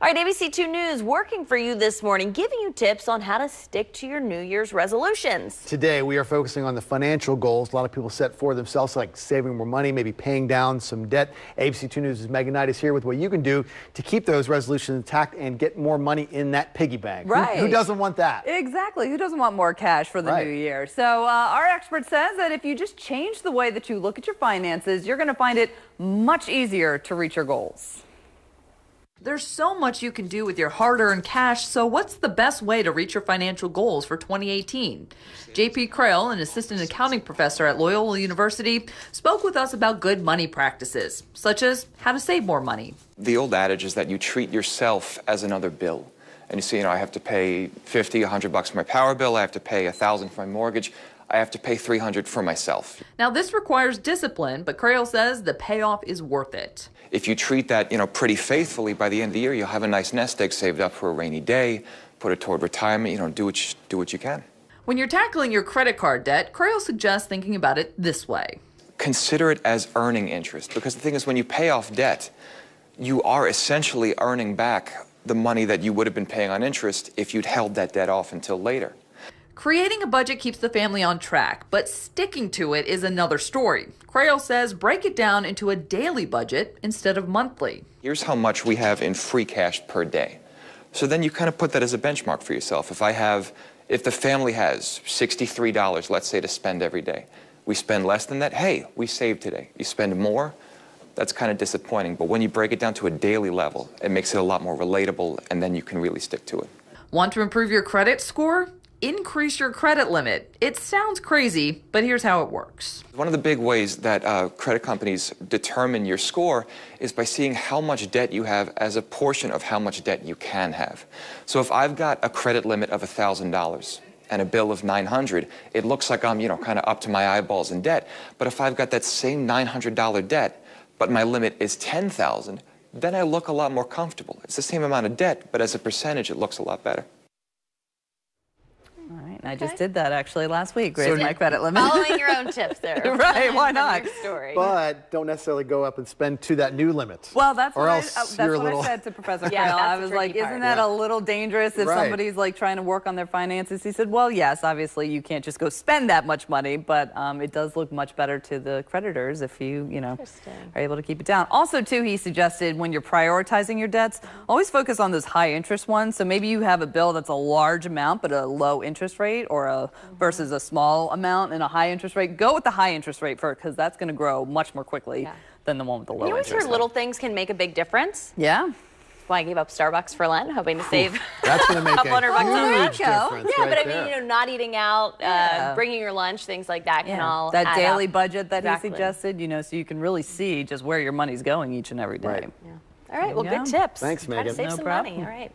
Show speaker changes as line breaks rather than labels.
All right, ABC2 News working for you this morning, giving you tips on how to stick to your New Year's resolutions.
Today, we are focusing on the financial goals a lot of people set for themselves, like saving more money, maybe paying down some debt. ABC2 News' Megan Knight is here with what you can do to keep those resolutions intact and get more money in that piggy bank.
Right.
Who doesn't want that?
Exactly. Who doesn't want more cash for the new year? So our expert says that if you just change the way that you look at your finances, you're going to find it much easier to reach your goals.
There's so much you can do with your hard-earned cash, so what's the best way to reach your financial goals for 2018? J.P. Crail, an assistant accounting professor at Loyola University, spoke with us about good money practices, such as how to save more money.
The old adage is that you treat yourself as another bill. And you see, I have to pay $50, $100 for my power bill, I have to pay $1,000 for my mortgage, I have to pay $300 for myself.
Now, this requires discipline, but Crail says the payoff is worth it.
If you treat that, pretty faithfully, by the end of the year, you'll have a nice nest egg saved up for a rainy day, put it toward retirement, do what you can.
When you're tackling your credit card debt, Crail suggests thinking about it this way.
Consider it as earning interest, because the thing is, when you pay off debt, you are essentially earning back the money that you would have been paying on interest if you'd held that debt off until later.
Creating a budget keeps the family on track, but sticking to it is another story. Crail says break it down into a daily budget instead of monthly.
Here's how much we have in free cash per day. So then you kind of put that as a benchmark for yourself. If the family has $63, let's say, to spend every day, we spend less than that, hey, we saved today. You spend more, that's kind of disappointing. But when you break it down to a daily level, it makes it a lot more relatable, and then you can really stick to it.
Want to improve your credit score? Increase your credit limit. It sounds crazy, but here's how it works.
One of the big ways that credit companies determine your score is by seeing how much debt you have as a portion of how much debt you can have. So if I've got a credit limit of $1,000 and a bill of $900, it looks like I'm, kind of up to my eyeballs in debt. But if I've got that same $900 debt, but my limit is $10,000, then I look a lot more comfortable. It's the same amount of debt, but as a percentage, it looks a lot better.
All right, I just did that actually last week, raised my credit limit.
Following your own tips there.
Right, why not?
Story.
But don't necessarily go up and spend to that new limit.
Well, that's what I
little...
said to Professor Crail. I was like, isn't that a little dangerous if somebody's like trying to work on their finances? He said, well, yes, obviously you can't just go spend that much money, but it does look much better to the creditors if you, are able to keep it down. Also, too, he suggested when you're prioritizing your debts, always focus on those high interest ones. So maybe you have a bill that's a large amount, but a low interest rate, or versus a small amount and a high interest rate. Go with the high interest rate first, because that's going to grow much more quickly than the one with the low interest.
You always hear little things can make a big difference.
Yeah.
That's why I gave up Starbucks for Lent, hoping to save
that's going to make
a couple $100
huge difference.
Yeah, but I mean, not eating out, bringing your lunch, things like that can all
that
add
daily
up.
budget that he suggested, so you can really see just where your money's going each and every day.
Yeah. All right, well, good tips.
Thanks, Megan.
Try to save some money. All right.